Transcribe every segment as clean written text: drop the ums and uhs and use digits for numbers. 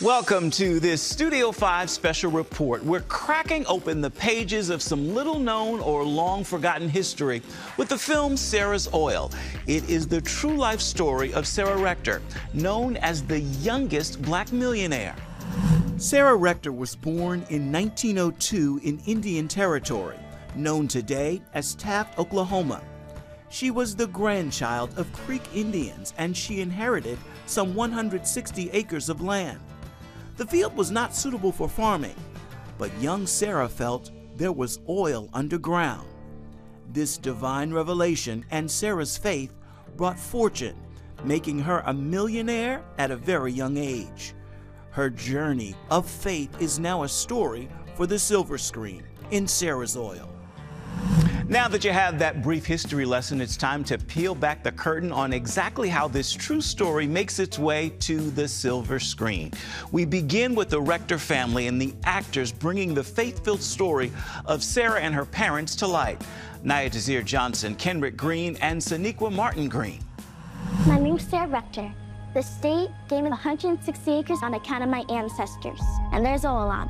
Welcome to this Studio 5 special report. We're cracking open the pages of some little-known or long-forgotten history with the film Sarah's Oil. It is the true life story of Sarah Rector, known as the youngest black millionaire. Sarah Rector was born in 1902 in Indian Territory, known today as Taft, Oklahoma. She was the grandchild of Creek Indians, and she inherited some 160 acres of land. The field was not suitable for farming, but young Sarah felt there was oil underground. This divine revelation and Sarah's faith brought fortune, making her a millionaire at a very young age. Her journey of faith is now a story for the silver screen in Sarah's Oil. Now that you have that brief history lesson, it's time to peel back the curtain on exactly how this true story makes its way to the silver screen. We begin with the Rector family and the actors bringing the faith-filled story of Sarah and her parents to light. Naya Desir-Johnson, Kenrick Green, and Saniqua Martin Green. My name's Sarah Rector. The state gave me 160 acres on account of my ancestors, and there's oil on.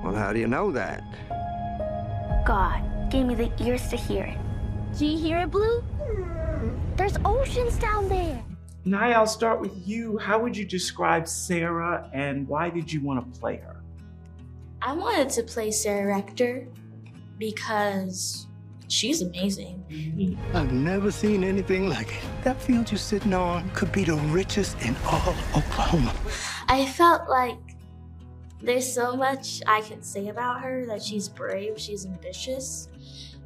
Well, how do you know that? God gave me the ears to hear it. Do you hear it, Blue? There's oceans down there. Naya, I'll start with you. How would you describe Sarah, and why did you want to play her? I wanted to play Sarah Rector because she's amazing. I've never seen anything like it. That field you're sitting on could be the richest in all Oklahoma. I felt like there's so much I can say about her, that she's brave, she's ambitious,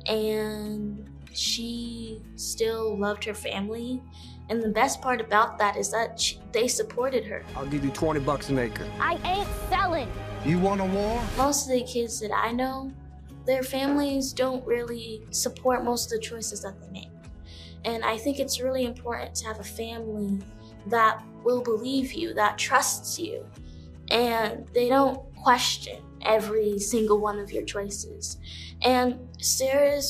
and she still loved her family. And the best part about that is that they supported her. I'll give you 20 bucks an acre. I ain't selling. You want a war? Most of the kids that I know, their families don't really support most of the choices that they make. And I think it's really important to have a family that will believe you, that trusts you, and they don't question every single one of your choices. And Sarah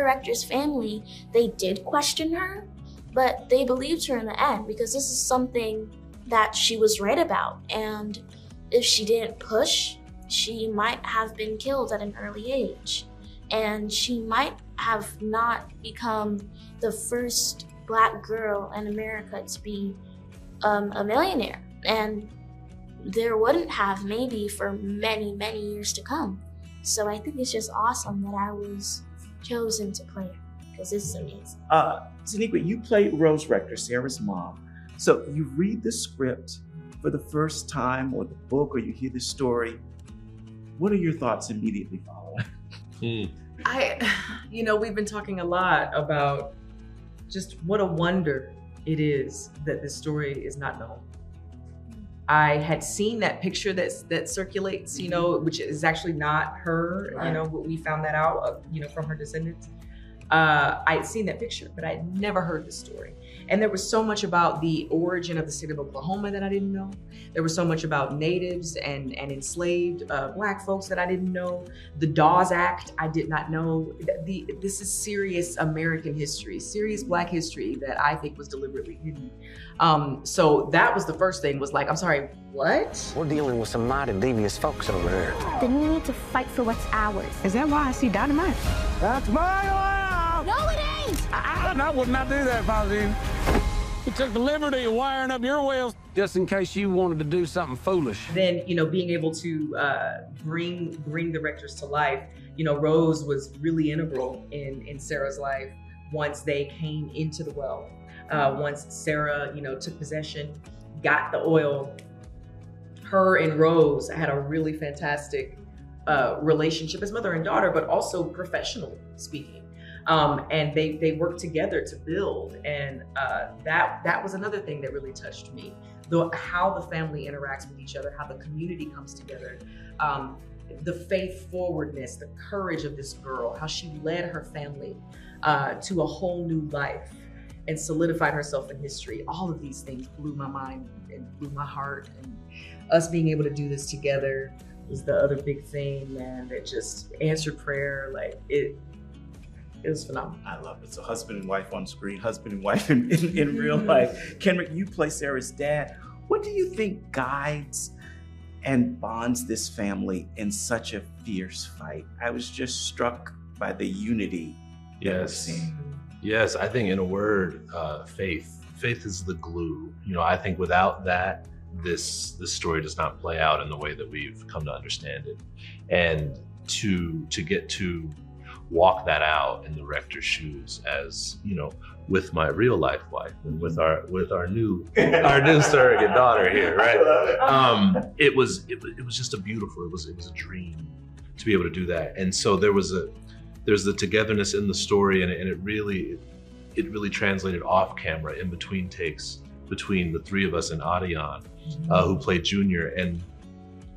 Rector's family, they did question her, but they believed her in the end, because this is something that she was right about. And if she didn't push, she might have been killed at an early age. And she might have not become the first black girl in America to be a millionaire. And there wouldn't have, maybe, for many, many years to come. So I think it's just awesome that I was chosen to play her, because this is amazing. Saniqua, you played Rose Rector, Sarah's mom. So you read the script for the first time, or the book, or you hear the story. What are your thoughts immediately following? We've been talking a lot about just what a wonder it is that this story is not known. I had seen that picture that circulates, which is actually not her. Right. We found that out, from her descendants. I had seen that picture, but I had never heard the story. And there was so much about the origin of the state of Oklahoma that I didn't know. There was so much about natives and enslaved black folks that I didn't know. The Dawes Act, I did not know. This is serious American history, serious black history that I think was deliberately hidden. So that was the first thing, was like, I'm sorry, what? We're dealing with some mighty devious folks over there. Then we need to fight for what's ours. Is that why I see dynamite? That's my oil! No, it ain't! I would not do that if I was you. You took the liberty of wiring up your wells just in case you wanted to do something foolish. Then, being able to bring the Rectors to life, Rose was really integral in Sarah's life once they came into the well. Once Sarah, took possession, got the oil, her and Rose had a really fantastic relationship as mother and daughter, but also professionally speaking. And they worked together to build. And that was another thing that really touched me. How the family interacts with each other, how the community comes together, the faith forwardness, the courage of this girl, how she led her family to a whole new life and solidified herself in history. All of these things blew my mind and blew my heart. And us being able to do this together was the other big thing, man, that just answered prayer. Like, it was phenomenal. I love it. So husband and wife on screen, husband and wife in real life. Kenrick, you play Sarah's dad. What do you think guides and bonds this family in such a fierce fight. I was just struck by the unity that we're seeing. Yes, I think in a word, faith. Faith is the glue. You know, I think without that, this story does not play out in the way that we've come to understand it. And to get to walk that out in the Rector's shoes, as you know, with my real life wife and with our new surrogate daughter here, right? It was just it was a dream to be able to do that. And so there's the togetherness in the story, and it really translated off camera in between takes between the three of us and Adion, who played Junior, and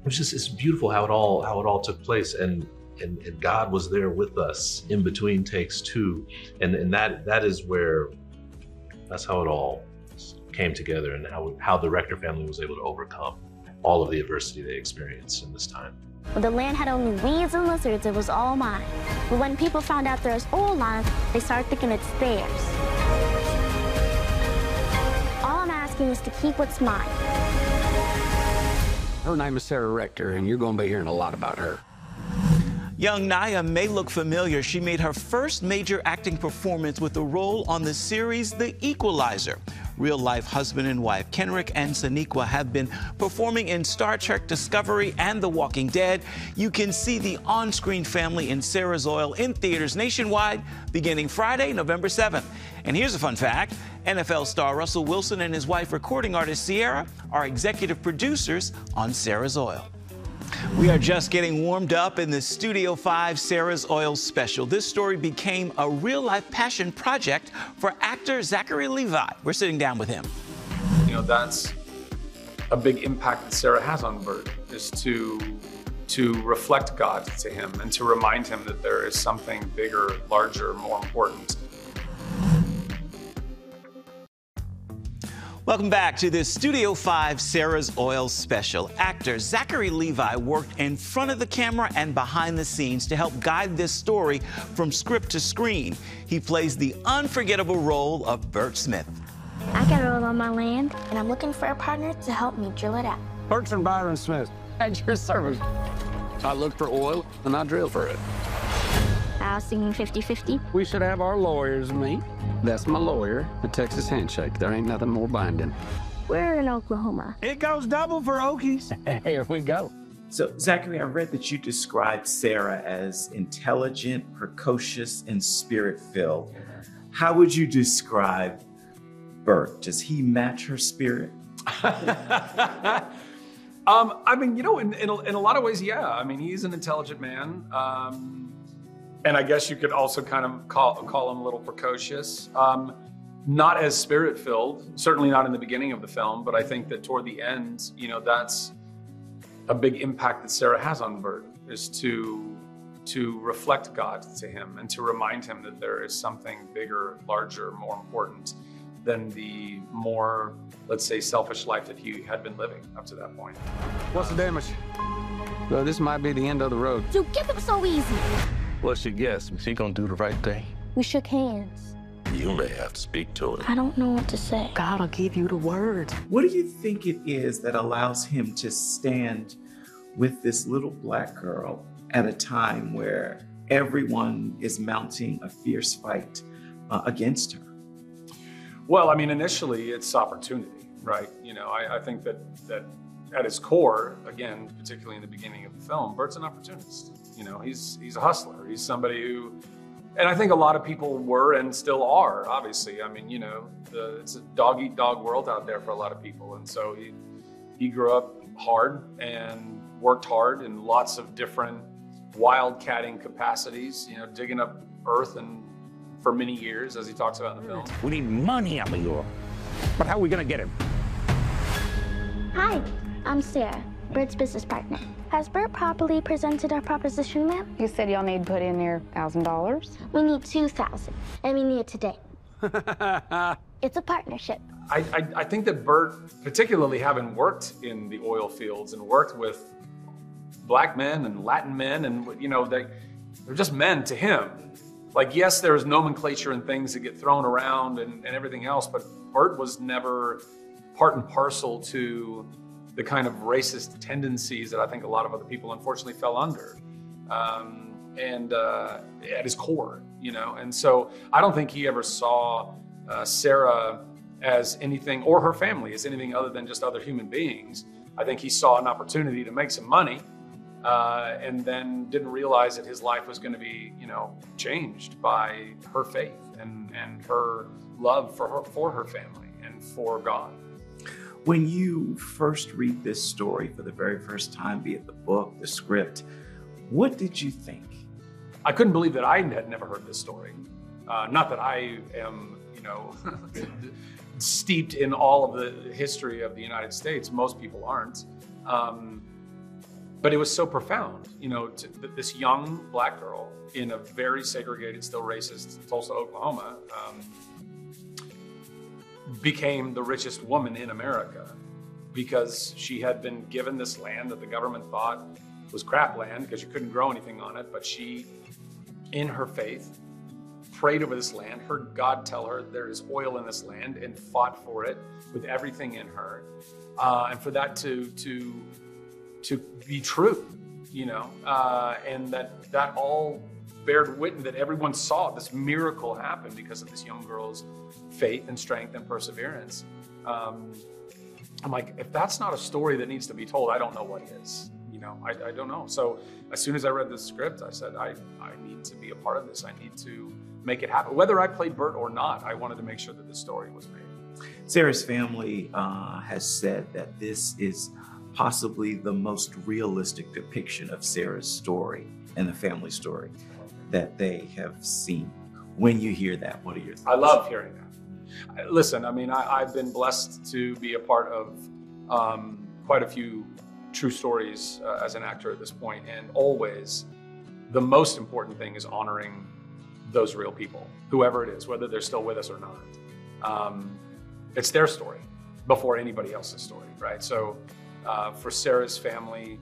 it's beautiful how it all took place, and God was there with us in between takes too, and that's how it all came together, and how the Rector family was able to overcome all of the adversity they experienced in this time. When the land had only weeds and lizards, it was all mine. But when people found out there's oil lines, they started thinking it's theirs. All I'm asking is to keep what's mine. Her name is Sarah Rector, and you're going to be hearing a lot about her. Young Naya may look familiar. She made her first major acting performance with a role on the series The Equalizer. Real-life husband and wife Kenrick and Sonequa have been performing in Star Trek Discovery and The Walking Dead. You can see the on-screen family in Sarah's Oil in theaters nationwide beginning Friday, November 7th. And here's a fun fact. NFL star Russell Wilson and his wife, recording artist Sierra, are executive producers on Sarah's Oil. We are just getting warmed up in the Studio 5 Sarah's Oil special. This story became a real-life passion project for actor Zachary Levi. We're sitting down with him. You know, that's a big impact that Sarah has on Bert, is to reflect God to him and to remind him that there is something bigger, larger, more important. Welcome back to this Studio 5 Sarah's Oil special. Actor Zachary Levi worked in front of the camera and behind the scenes to help guide this story from script to screen. He plays the unforgettable role of Bert Smith. I got oil on my land, and I'm looking for a partner to help me drill it out. Bert's and Byron Smith, at your service. I look for oil, and I drill for it. I was thinking 50-50. We should have our lawyers meet. That's my lawyer, a Texas handshake. There ain't nothing more binding. We're in Oklahoma. It goes double for Okies. Here we go. So, Zachary, I read that you described Sarah as intelligent, precocious, and spirit-filled. How would you describe Bert? Does he match her spirit? I mean, you know, in a lot of ways, yeah. I mean, he's an intelligent man. And I guess you could also kind of call him a little precocious. Not as spirit-filled, certainly not in the beginning of the film, but I think that toward the end, you know, that's a big impact that Sarah has on Bert, is to reflect God to him and to remind him that there is something bigger, larger, more important than the more, let's say, selfish life that he had been living up to that point. What's the damage? Well, this might be the end of the road. You give him so easy. What's your guess? Is he gonna do the right thing? We shook hands. You may have to speak to him. I don't know what to say. God'll give you the words. What do you think it is that allows him to stand with this little black girl at a time where everyone is mounting a fierce fight against her? Well, I mean, initially it's opportunity, right? You know, I think that at his core, again, particularly in the beginning of the film, Bert's an opportunist. You know, he's a hustler. He's somebody who, and I think a lot of people were and still are, obviously. I mean, you know, it's a dog-eat-dog world out there for a lot of people. And so he grew up hard and worked hard in lots of different wildcatting capacities, you know, digging up earth and for many years, as he talks about in the film. We need money out of you. But how are we gonna get him? Hi, I'm Sarah, Bert's business partner. Has Bert properly presented our proposition, ma'am? You said y'all need to put in your $1,000. We need 2,000, and we need it today. It's a partnership. I think that Bert, particularly having worked in the oil fields and worked with black men and Latin men, and you know, they're just men to him. Like, yes, there's nomenclature and things that get thrown around and everything else, but Bert was never part and parcel to the kind of racist tendencies that I think a lot of other people unfortunately fell under. And at his core, you know, and so I don't think he ever saw Sarah as anything, or her family as anything other than just other human beings. I think he saw an opportunity to make some money, and then didn't realize that his life was going to be, you know, changed by her faith and her love for her family and for God. When you first read this story for the very first time, be it the book, the script, what did you think? I couldn't believe that I had never heard this story. Not that I am, you know, steeped in all of the history of the United States. Most people aren't. But it was so profound, you know, this young Black girl in a very segregated, still racist Tulsa, Oklahoma, became the richest woman in America because she had been given this land that the government thought was crap land because you couldn't grow anything on it. But she, in her faith, prayed over this land, heard God tell her there is oil in this land, and fought for it with everything in her. And for that to be true, you know, and that all bared witness, that everyone saw this miracle happen because of this young girl's faith and strength and perseverance. I'm like, if that's not a story that needs to be told, I don't know what is. You know, I don't know. So as soon as I read the script, I said, I need to be a part of this. I need to make it happen. Whether I played Bert or not, I wanted to make sure that the story was made. Sarah's family has said that this is possibly the most realistic depiction of Sarah's story and the family story that they have seen. When you hear that, what are your thoughts? I love hearing that. Listen, I mean, I've been blessed to be a part of quite a few true stories as an actor at this point, and always the most important thing is honoring those real people, whoever it is, whether they're still with us or not. It's their story before anybody else's story, right? So for Sarah's family,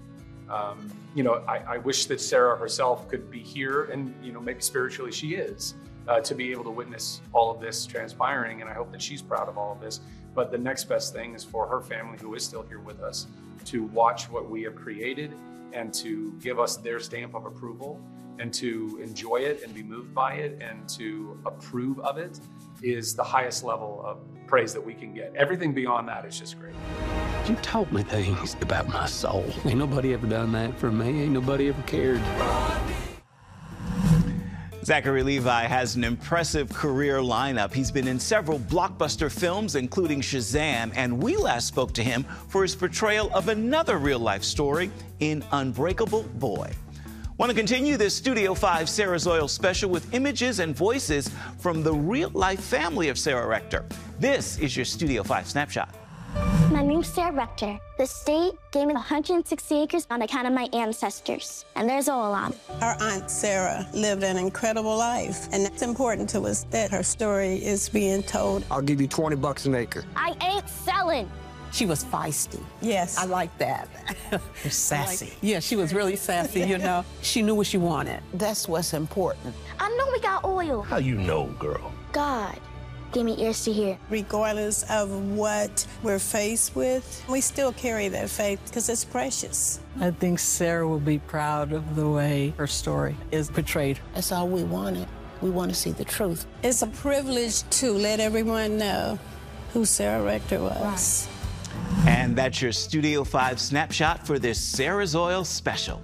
you know, I wish that Sarah herself could be here, and, you know, maybe spiritually she is, to be able to witness all of this transpiring, and I hope that she's proud of all of this. But the next best thing is for her family, who is still here with us, to watch what we have created and to give us their stamp of approval and to enjoy it and be moved by it and to approve of it is the highest level of praise that we can get. Everything beyond that is just great. You taught me things about my soul. Ain't nobody ever done that for me. Ain't nobody ever cared. Zachary Levi has an impressive career lineup. He's been in several blockbuster films, including Shazam, and we last spoke to him for his portrayal of another real-life story in Unbreakable Boy. Want to continue this Studio 5 Sarah's Oil special with images and voices from the real-life family of Sarah Rector. This is your Studio 5 snapshot. My name's Sarah Rector. The state gave me 160 acres on account of my ancestors, and there's oil on it. Our Aunt Sarah lived an incredible life, and it's important to us that her story is being told. I'll give you $20 an acre. I ain't selling. She was feisty. Yes. I like that. Sassy. Yeah, she was really sassy, you know. She knew what she wanted. That's what's important. I know we got oil. How you know, girl? God gave me ears to hear. Regardless of what we're faced with, we still carry that faith because it's precious. I think Sarah will be proud of the way her story is portrayed. That's all we wanted. We want to see the truth. It's a privilege to let everyone know who Sarah Rector was. Right. And that's your Studio 5 snapshot for this Sarah's Oil special.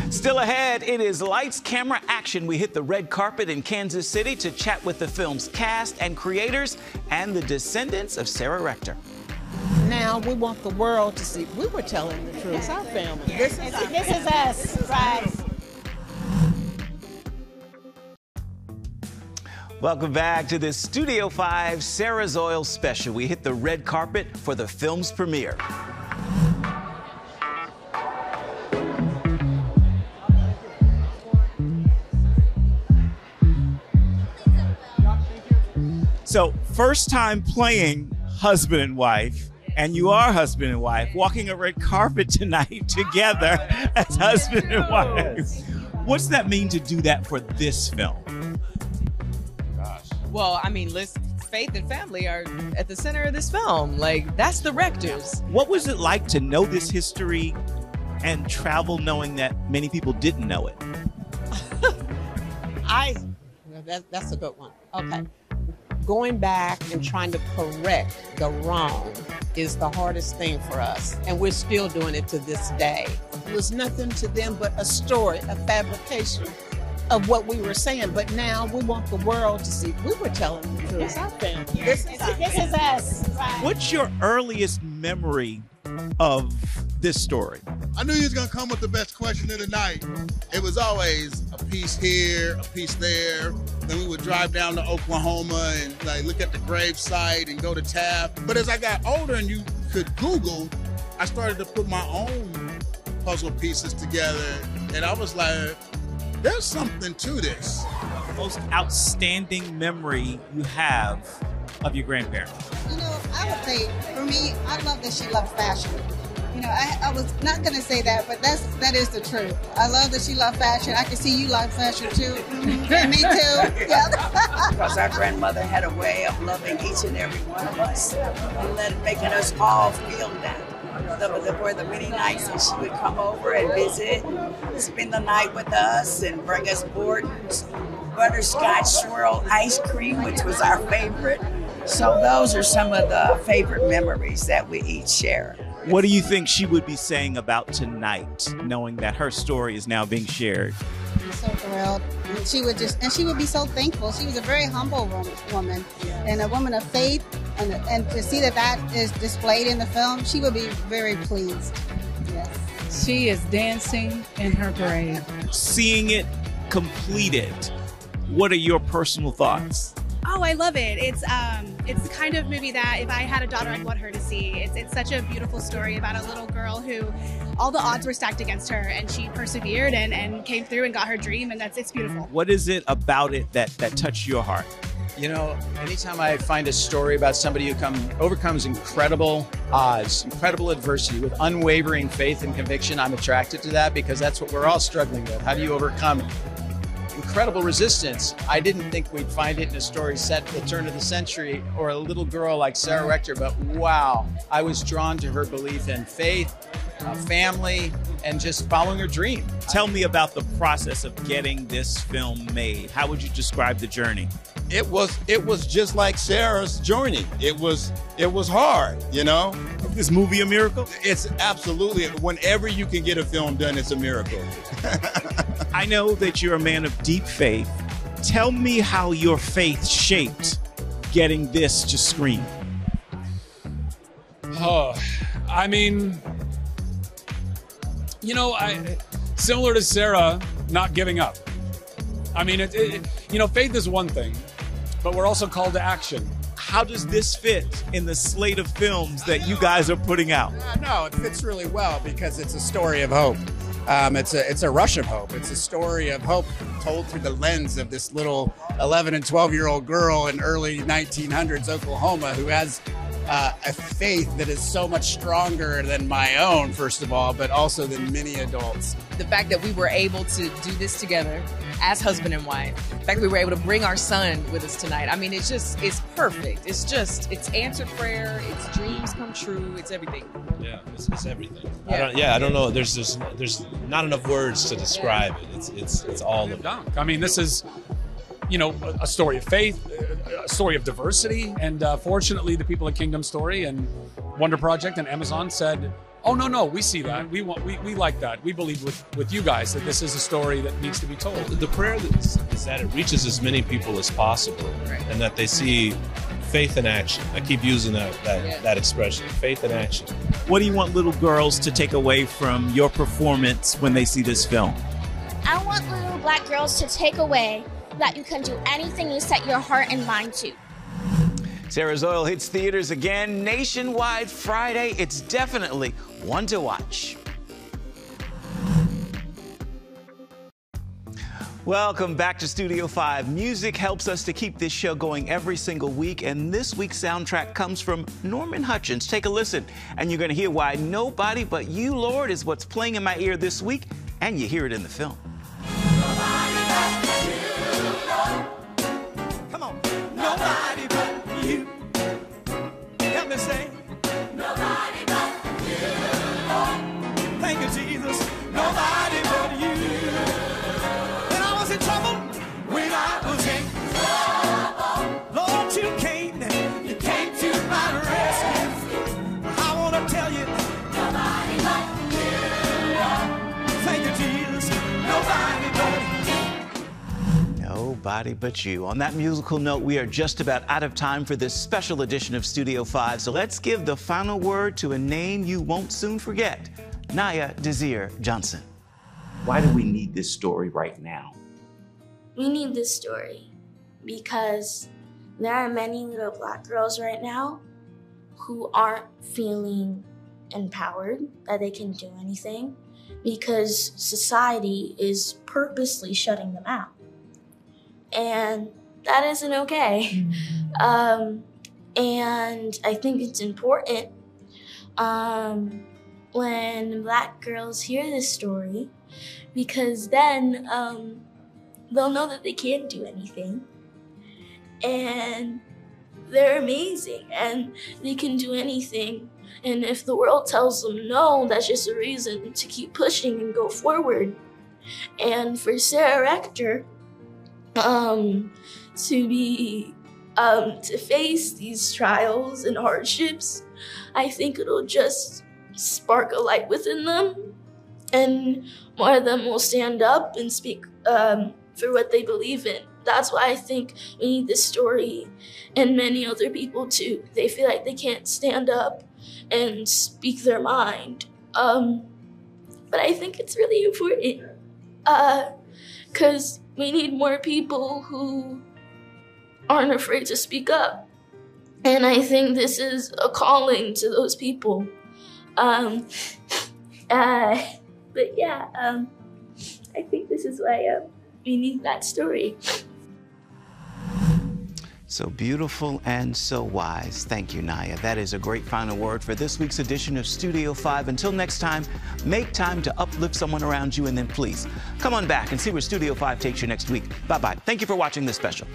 Still ahead, it is lights, camera, action. We hit the red carpet in Kansas City to chat with the film's cast and creators and the descendants of Sarah Rector. Now we want the world to see we were telling the truth. It's our family. This is us. Right. Welcome back to this Studio 5 Sarah's Oil special. We hit the red carpet for the film's premiere. So, first time playing husband and wife, and you are husband and wife, walking a red carpet tonight together as husband and wife. What's that mean to do that for this film? Well, I mean, let's faith and family are at the center of this film. Like, that's the Rectors. What was it like to know this history and travel knowing that many people didn't know it? That's a good one. Okay. Going back and trying to correct the wrong is the hardest thing for us. And we're still doing it to this day. It was nothing to them but a story, a fabrication of what we were saying. But now we want the world to see we were telling the truth. It's our family. This is us. Right. What's your earliest memory of this story? I knew you was gonna come with the best question of the night. It was always a piece here, a piece there. Then we would drive down to Oklahoma and like look at the grave site and go to Taft. But as I got older and you could Google, I started to put my own puzzle pieces together. And I was like, there's something to this. The most outstanding memory you have of your grandparents? You know, I would say, for me, I love that she loved fashion. You know, I was not going to say that, but that is the truth. I love that she loved fashion. I can see you like fashion too. Me too. Yeah. Because our grandmother had a way of loving each and every one of us and making us all feel that. There were the many nights that she would come over and visit, spend the night with us and bring us Borden's butterscotch swirl ice cream, which was our favorite. So those are some of the favorite memories that we each share. What do you think she would be saying about tonight, knowing that her story is now being shared? I'm so thrilled. And she would be so thankful. She was a very humble woman and a woman of faith. And to see that is displayed in the film, she would be very pleased. Yes. She is dancing in her grave. Seeing it completed, what are your personal thoughts? Oh, I love it. It's the kind of movie that if I had a daughter, I'd want her to see. It's such a beautiful story about a little girl who all the odds were stacked against her and she persevered and came through and got her dream, and it's beautiful. What is it about it that touched your heart? You know, anytime I find a story about somebody who overcomes incredible odds, incredible adversity with unwavering faith and conviction, I'm attracted to that because that's what we're all struggling with. How do you overcome incredible resistance? I didn't think we'd find it in a story set at the turn of the century or a little girl like Sarah Rector, but wow, I was drawn to her belief in faith, family, and just following her dream. Tell me about the process of getting this film made. How would you describe the journey? It was just like Sarah's journey. It was hard, you know? Is this movie a miracle? It's absolutely, whenever you can get a film done, it's a miracle. I know that you're a man of deep faith. Tell me how your faith shaped getting this to screen. Oh, I mean, you know, similar to Sarah, not giving up. I mean, you know, faith is one thing, but we're also called to action. How does this fit in the slate of films that you guys are putting out? No, it fits really well because it's a story of hope. It's a rush of hope. It's a story of hope told through the lens of this little 11 and 12-year-old girl in early 1900s Oklahoma who has a faith that is so much stronger than my own, first of all, but also than many adults. The fact that we were able to do this together as husband and wife, the fact that we were able to bring our son with us tonight, I mean, it's perfect. It's answered prayer, it's dreams come true, it's everything. Yeah, it's everything. Yeah. I don't know. There's not enough words to describe it. It's all of it. I mean, this is, you know, a story of faith, a story of diversity, and fortunately, the people at Kingdom Story and Wonder Project and Amazon said, "Oh no, we see that. We like that. We believe with you guys that this is a story that needs to be told." The prayer is that it reaches as many people as possible, right, and that they see faith in action. I keep using that expression, faith in action. What do you want little girls to take away from your performance when they see this film? I want little black girls to take away that you can do anything you set your heart and mind to. Sarah's Oil hits theaters again nationwide Friday. It's definitely one to watch. Welcome back to Studio 5. Music helps us to keep this show going every single week, and this week's soundtrack comes from Norman Hutchins. Take a listen, and you're going to hear why Nobody But You, Lord, is what's playing in my ear this week, and you hear it in the film. Come on. Nobody but you. everybody but you. On that musical note, we are just about out of time for this special edition of Studio 5. So let's give the final word to a name you won't soon forget, Naya Desir-Johnson. Why do we need this story right now? We need this story because there are many little Black girls right now who aren't feeling empowered that they can do anything because society is purposely shutting them out. And that isn't okay. And I think it's important when Black girls hear this story, because then they'll know that they can't do anything. And they're amazing and they can do anything. And if the world tells them no, that's just a reason to keep pushing and go forward. And for Sarah Rector to face these trials and hardships, I think it'll just spark a light within them, and more of them will stand up and speak for what they believe in. That's why I think we need this story, and many other people too. They feel like they can't stand up and speak their mind. But I think it's really important because we need more people who aren't afraid to speak up. And I think this is a calling to those people. But yeah, I think this is why we need that story. So beautiful and so wise. Thank you, Naya. That is a great final word for this week's edition of Studio 5. Until next time, make time to uplift someone around you, and then please come on back and see where Studio 5 takes you next week. Bye-bye. Thank you for watching this special.